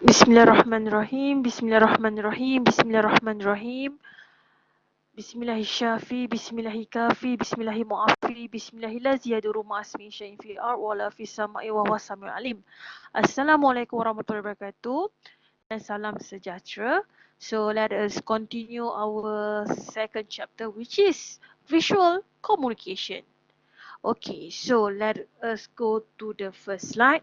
Bismillahirrahmanirrahim. Bismillahirrahmanirrahim. Bismillahirrahmanirrahim. Bismillahirrahmanirrahim. Bismillahirrahmanirrahim. Bismillahirrahmanirrahim. Bismillahirrahmanirrahim. Ma'asmi syai'in fil ard wa la fis sama'i wa huwas samiul alim. Assalamualaikum warahmatullahi wabarakatuh dan salam sejahtera. So let us continue our second chapter, which is visual communication. Okay, so let us go to the first slide.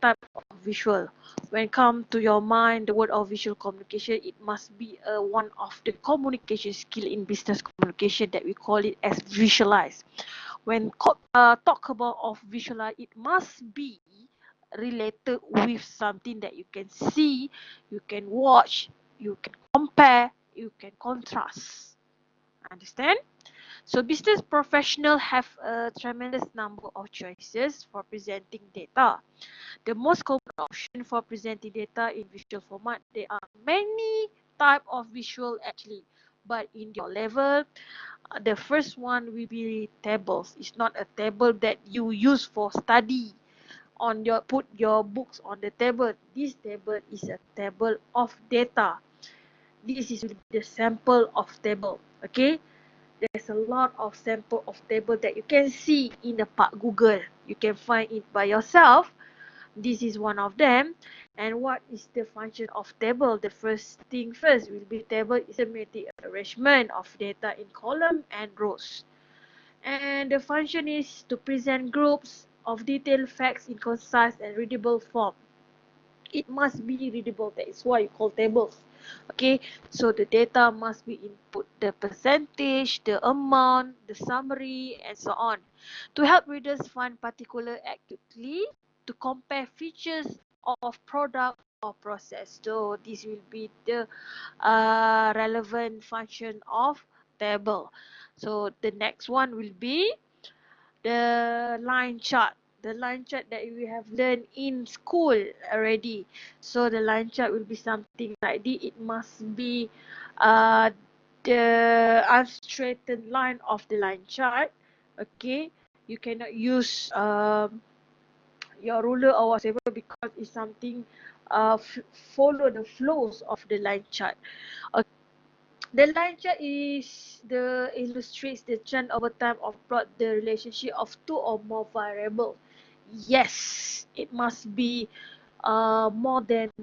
Type of visual. When come to your mind the word of visual communication, it must be one of the communication skill in business communication that we call it as visualize. When talk about of visualize, it must be related with something that you can see, you can watch, you can compare, you can contrast. Understand? So business professionals have a tremendous number of choices for presenting data. The most common option for presenting data in visual format, there are many type of visual actually, but in your level, the first one will be tables. It's not a table that you use for study on your put your books on the table. This table is a table of data. This is the sample of table. Okay, there's a lot of sample of table that you can see in the part Google. You can find it by yourself. This is one of them. And what is the function of table? The first thing first will be table is a systematic arrangement of data in column and rows. And the function is to present groups of detailed facts in concise and readable form. It must be readable. That is why you call tables. Okay, so the data must be input, the percentage, the amount, the summary, and so on, to help readers find particular accurately, to compare features of product or process. So this will be the relevant function of table. So the next one will be the line chart. The line chart that we have learned in school already. So the line chart will be something like this. It must be uh, the unstraightened line of the line chart. Okay, you cannot use your ruler or whatever because it's something follow the flows of the line chart. Okay. The line chart is the illustrates the trend over time of plot the relationship of two or more variables. Yes, it must be more than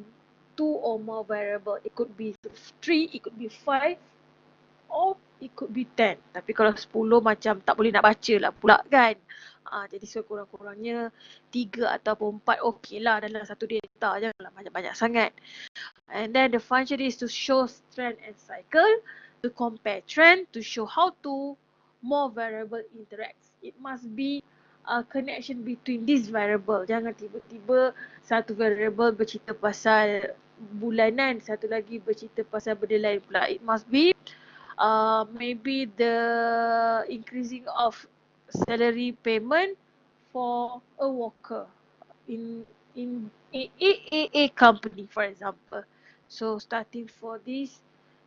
two or more variable. It could be 3, it could be 5, or it could be 10. Tapi kalau 10 macam tak boleh nak baca lah pula kan. Jadi sekurang-kurangnya 3 ataupun 4 okey lah dalam satu data. Janganlah banyak-banyak sangat. And then the function is to show trend and cycle, to compare trend, to show how to more variable interacts. It must be a connection between this variable. Jangan tiba-tiba satu variable bercerita pasal bulanan, satu lagi bercerita pasal benda lain pula. It must be maybe the increasing of salary payment for a worker in a company, for example. So starting for this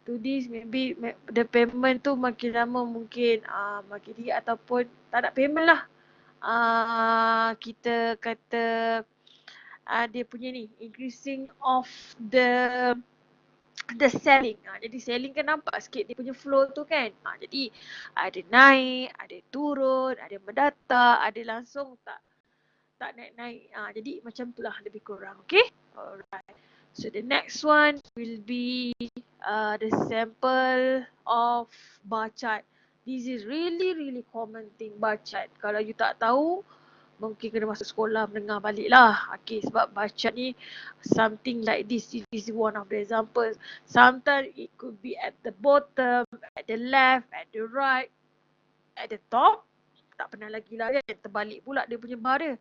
to this, maybe the payment tu makin lama mungkin makin tinggi ataupun tak ada payment lah. Kita kata dia punya ni increasing of the selling. Jadi selling kan nampak sikit dia punya flow tu kan. Jadi ada naik, ada turun, ada mendatar, ada langsung tak naik-naik. Jadi macam itulah lebih kurang. Okay? Alright. So the next one will be the sample of bar chart. This is really common thing, bar chart. Kalau you tak tahu, mungkin kena masuk sekolah mendengar balik lah. Okay, sebab bar chart ni something like this. This is one of the examples. Sometimes it could be at the bottom, at the left, at the right, at the top. Tak pernah lagi lah kan. Terbalik pula dia punya bar dia.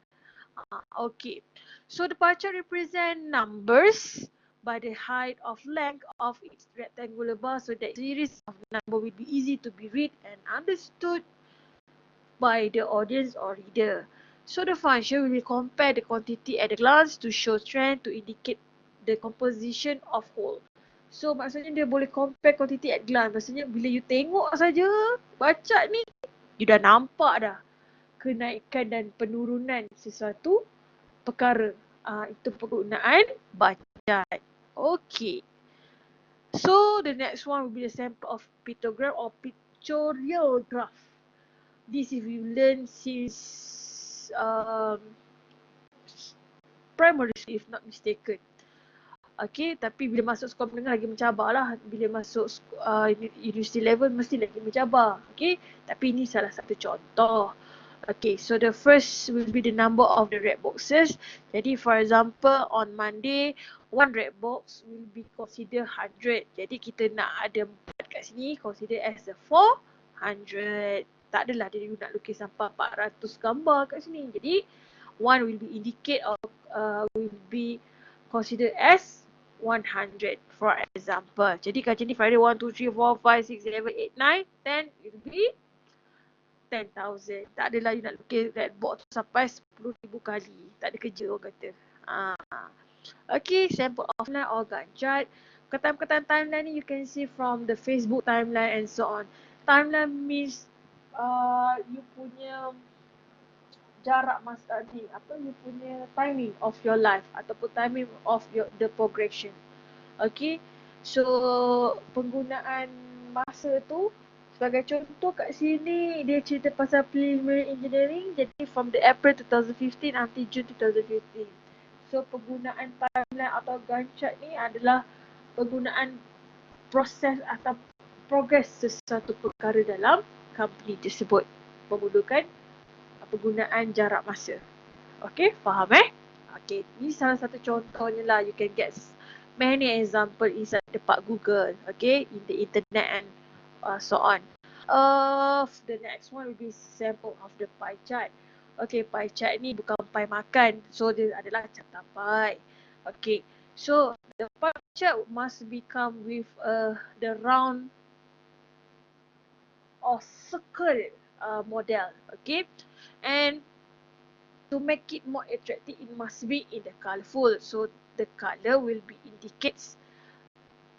Okay, so the bar chart represent numbers by the height of length of its rectangular bar, so that series of number will be easy to be read and understood by the audience or reader. So the function will compare the quantity at a glance to show trend to indicate the composition of whole. So maksudnya dia boleh compare quantity at glance. Maksudnya bila you tengok saja bar chart ni, you dah nampak dah kenaikan dan penurunan sesuatu perkara. Itu penggunaan bar chart. Okay. So the next one will be the sample of pictogram or pictorial graph. This if you learn since primary school if not mistaken. Okay, tapi bila masuk sekolah menengah lagi mencabar lah. Bila masuk university level mesti lagi mencabar. Okay, tapi ini salah satu contoh. Okay, so the first will be the number of the red boxes. Jadi for example on Monday, one red box will be considered 100. Jadi kita nak ada 4 kat sini, consider as a 400. Tak adalah dia nak lukis sampai 400 gambar kat sini. Jadi one will be indicate or will be considered as 100 for example. Jadi kat sini Friday 1, 2, 3, 4, 5, 6, 7, 8, 9, 10 it will be 10,000. Tak adalah you nak lukis red box sampai 10,000 kali. Tak ada kerja orang kata. Okay, sample offline or GANTT chart. Perkataan-perkataan timeline ni you can see from the Facebook timeline and so on. Timeline means you punya jarak masa ni, you punya timing of your life ataupun timing of the progression. Okay, so penggunaan masa tu sebagai contoh kat sini dia cerita pasal preliminary engineering, jadi from the April 2015 until June 2015. So penggunaan timeline atau Gantt chart ni adalah penggunaan proses atau progres sesuatu perkara dalam company tersebut menggunakan penggunaan jarak masa. Okay, faham Okay, ni salah satu contohnya lah. You can get many example inside the part Google, okay, in the internet and so on. The next one will be sample of the pie chart. Okay, pie chart ni bukan pie makan, so dia adalah carta pie. Okay, so the pie chart must become with the round or circle model, okay, and to make it more attractive, it must be in the colorful. So the color will be indicates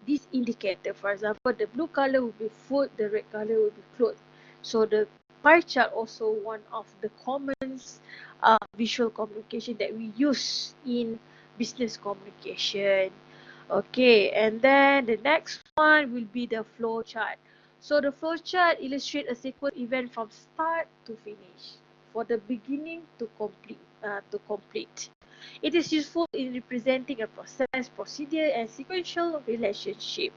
this indicator. For example, the blue color will be food, the red color will be clothes. So the pie chart also one of the common visual communication that we use in business communication. Okay, and then the next one will be the flow chart. So the flow chart illustrates a sequence event from start to finish, for the beginning to complete. It is useful in representing a process, procedure and sequential relationship.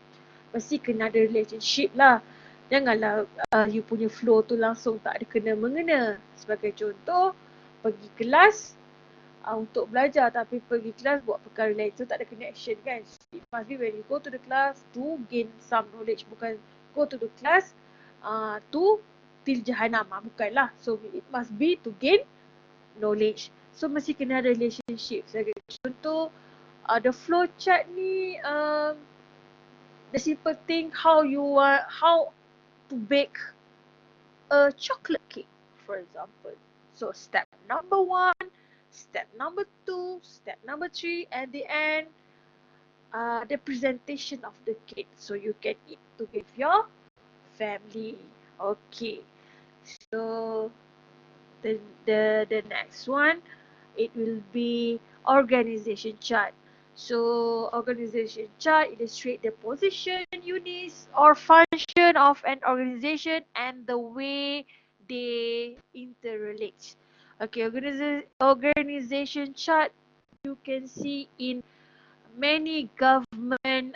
Mesti kena ada relationship lah. Janganlah you punya flow tu langsung tak ada kena-mengena. Sebagai contoh, pergi kelas untuk belajar tapi pergi kelas buat perkara lain, tu tak ada connection kan. It must be when you go to the class to gain some knowledge, bukan go to the class to til jahanam, bukanlah. So it must be to gain knowledge. So mesti kena ada relationship. Sebagai contoh, the flow chart ni the simple thing how to bake a chocolate cake, for example. So step number 1, step number 2, step number 3, and the end, the presentation of the cake. So you can eat to with your family. Okay. So the next one, it will be organization chart. So organization chart illustrate the position, units or function of an organization and the way they interrelate. Okay, organization chart you can see in many government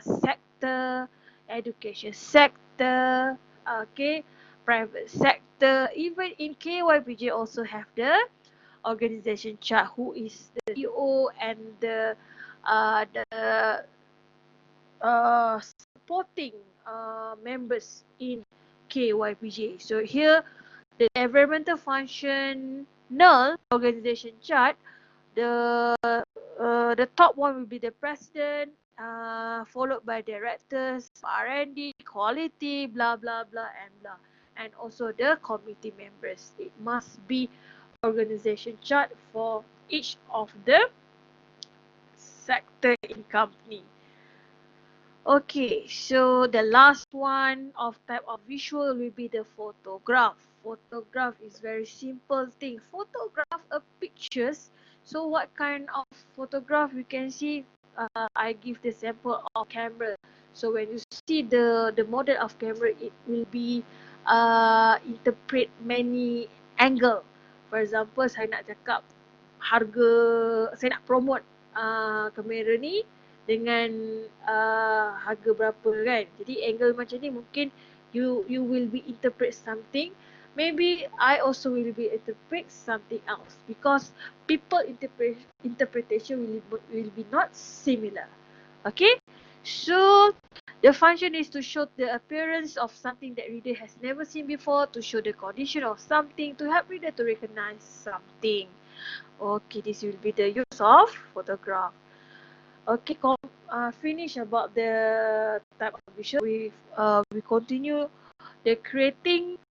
sector, education sector, okay, private sector, even in KYPJ also have the organization chart, who is the CEO and the supporting members in KYPJ. So here the environmental functional organization chart, the top one will be the president, followed by directors, R&D, quality, blah blah blah and blah, and also the committee members. It must be organization chart for each of the sector in company. Okay, so the last one of type of visual will be the photograph. Photograph is very simple thing. Photograph of pictures So what kind of photograph you can see? I give the sample of camera. So when you see the model of camera, it will be interpret many angle. For example, saya nak cakap harga, saya nak promote kamera ni dengan harga berapa kan. Jadi angle macam ni mungkin you will be interpret something. Maybe I also will be interpret something else because people interpretation will be not similar. Okay, so the function is to show the appearance of something that reader has never seen before, to show the condition of something, to help reader to recognize something. Okay, this will be the use of photograph. Okay, finish about the type of visual. We continue the creating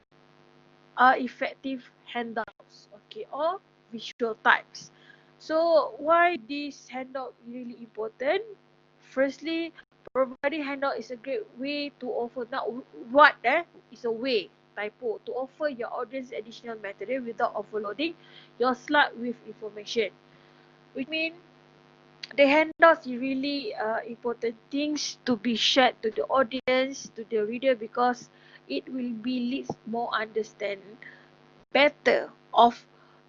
effective handouts. Okay, or visual types. So why this handout really important? Firstly, providing handout is a great way to offer. Now, what is a way, typo, to offer your audience additional material without overloading your slide with information. Which means the handouts is really important things to be shared to the audience, to the reader, because it will be leads more understand better of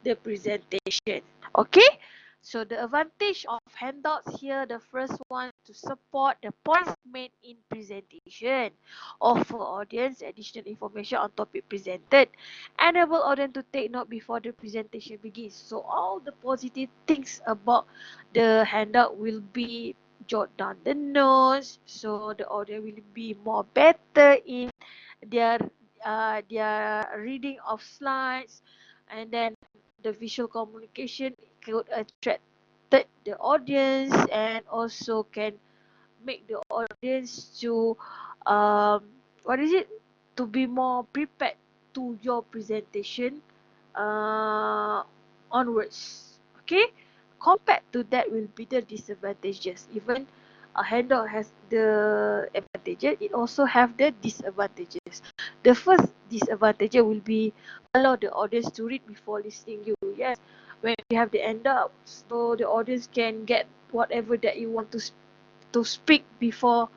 the presentation. Okay, so the advantage of handouts here, the first one, to support the points made in presentation, offer audience additional information on topic presented, enable audience to take note before the presentation begins. So all the positive things about the handout will be jot down the notes, so the audience will be more better in their reading of slides, and then the visual communication could attract the audience and also can make the audience to um, what is it, to be more prepared to your presentation uh, onwards. Okay, compared to that will be the disadvantages. Even a handout has the advantages, it also have the disadvantages. The first disadvantage will be allow the audience to read before listening you. Yes, when you have the handout, so the audience can get whatever that you want to speak before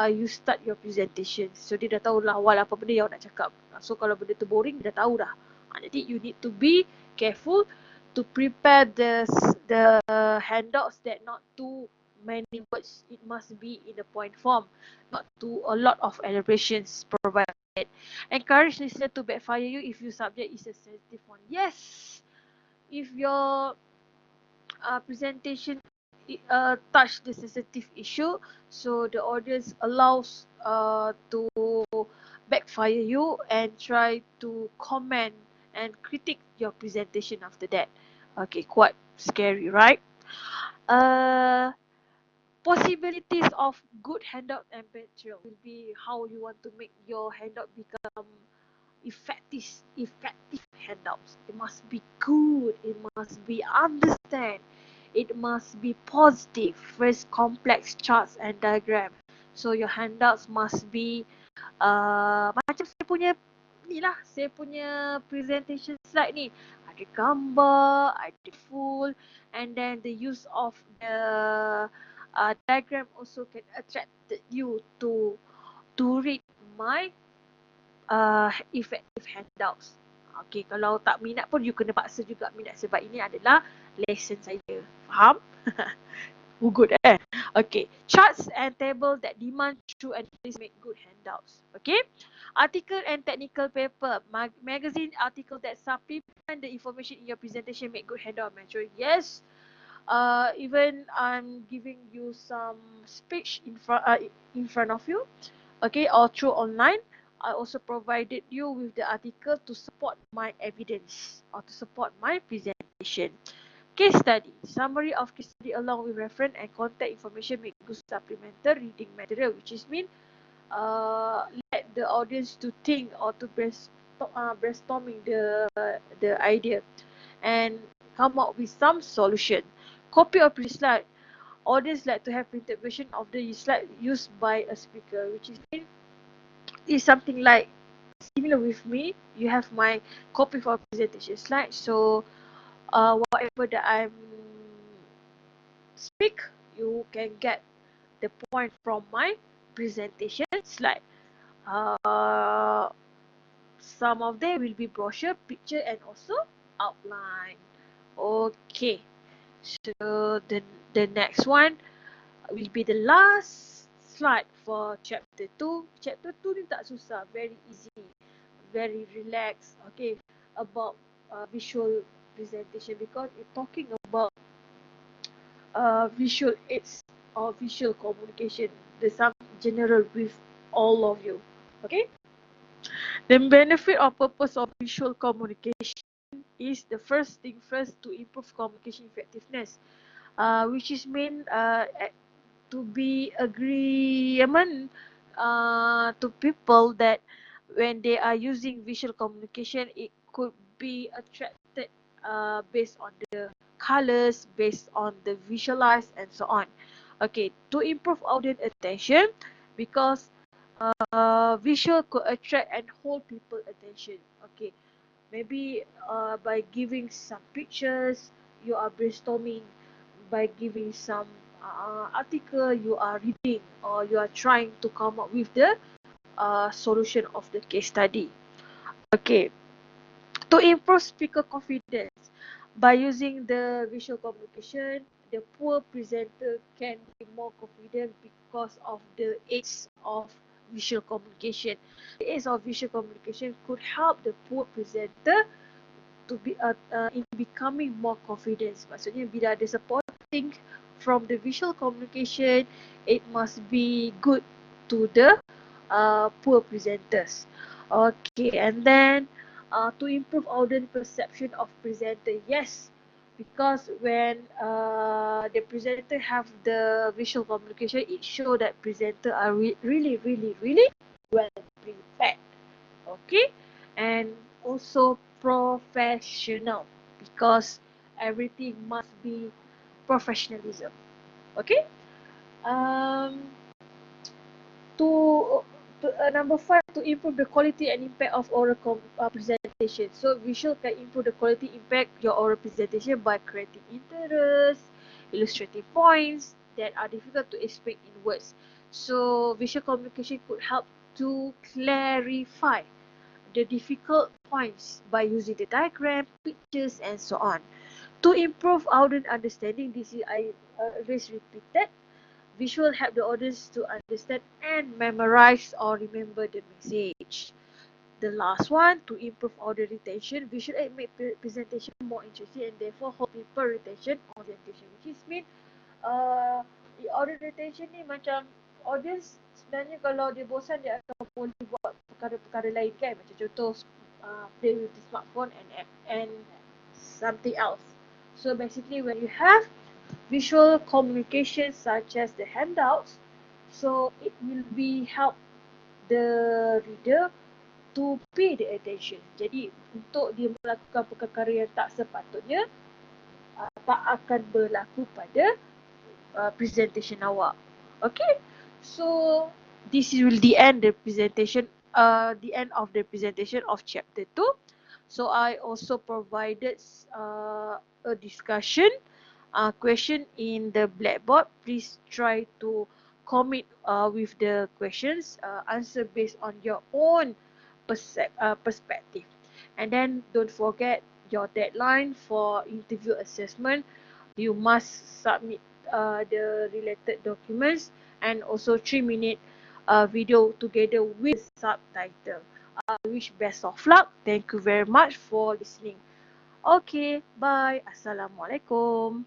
you start your presentation. So dia dah tahu lah awal apa benda yang awak nak cakap. So kalau benda tu boring, dia dah tahu dah. Jadi you need to be careful to prepare the handouts that not too many words. It must be in the point form, not too a lot of elaborations provided. Encourage listener to backfire you if your subject is a sensitive one. Yes, if your presentation touch the sensitive issue, so the audience allows to backfire you and try to comment and critique your presentation after that. Okay, quite scary, right? uh Possibilities of good handout and material will be how you want to make your handout become effective handouts. It must be good, it must be understand, it must be positive, first complex charts and diagram. So your handouts must be macam saya punya ni lah, saya punya presentation slide ni ada gambar, ada full, and then the use of the diagram also can attract you to read my effective handouts. Okay, kalau tak minat pun you kena paksa juga minat sebab ini adalah lesson saya. Faham? Good Okay, charts and table that demand true analysis make good handouts. Okay, article and technical paper, magazine article that supplement the information in your presentation make good handout material. Yes, even I'm giving you some speech in front of you, okay, or through online. I also provided you with the article to support my evidence or to support my presentation. Case study, summary of case study along with reference and contact information make good supplemental reading material, which is mean let the audience to think or to brainstorming the idea and come up with some solution. Copy of pre slide, audience like to have printed version of the slide used by a speaker, which is something like similar with me. You have my copy for presentation slide, so whatever that I'm speak, you can get the point from my presentation slide. Uh, some of them will be brochure, picture, and also outline. Okay, so the next one will be the last slide for chapter 2. Chapter 2 ni tak susah, very easy, very relaxed. Okay, about visual presentation, because it's talking about visual aids or visual communication. There's some general with all of you. Okay, the benefit or purpose of visual communication is the first thing first, to improve communication effectiveness, which is mean to be agreement to people that when they are using visual communication, it could be attracted based on the colors, based on the visualize, and so on. Okay, to improve audience attention, because visual could attract and hold people attention. Okay, maybe by giving some pictures, you are brainstorming. By giving some article, you are reading, or you are trying to come up with the solution of the case study. Okay, to improve speaker confidence, by using the visual communication, the poor presenter can be more confident because of the aids of visual communication. The aids of visual communication could help the poor presenter to be in becoming more confident. Maksudnya bila ada supporting from the visual communication, it must be good to the poor presenters. Okay, and then to improve audience perception of presenter, yes, because when the presenter have the visual communication, it show that presenter are really well prepared. Okay, and also professional, because everything must be professionalism. Okay, um to number 5, to improve the quality and impact of oral presentation. So visual can improve the quality impact your oral presentation by creating interest, illustrating points that are difficult to explain in words. So visual communication could help to clarify the difficult points by using the diagram, pictures, and so on. To improve audience understanding, this is I always repeated. Visual help the audience to understand and memorize or remember the message. The last one, to improve audience retention, visual aid make presentation more interesting and therefore hold people retention on presentation. Which is mean the audience retention ni macam audience sebenarnya kalau dia bosan, dia akan boleh buat perkara-perkara lain kan, macam contoh play with the smartphone and something else. So basically when you have visual communication such as the handouts, so it will be help the reader to pay the attention. Jadi untuk dia melakukan perkara yang tak sepatutnya, tak akan berlaku pada presentation awak. Okay, so this will the end the presentation, the end of the presentation of chapter 2. So I also provided a discussion question in the blackboard. Please try to commit with the questions, answer based on your own perspective. And then don't forget your deadline for interview assessment. You must submit the related documents, and also 3-minute video together with subtitle. I wish best of luck. Thank you very much for listening. Okay, bye. Assalamualaikum.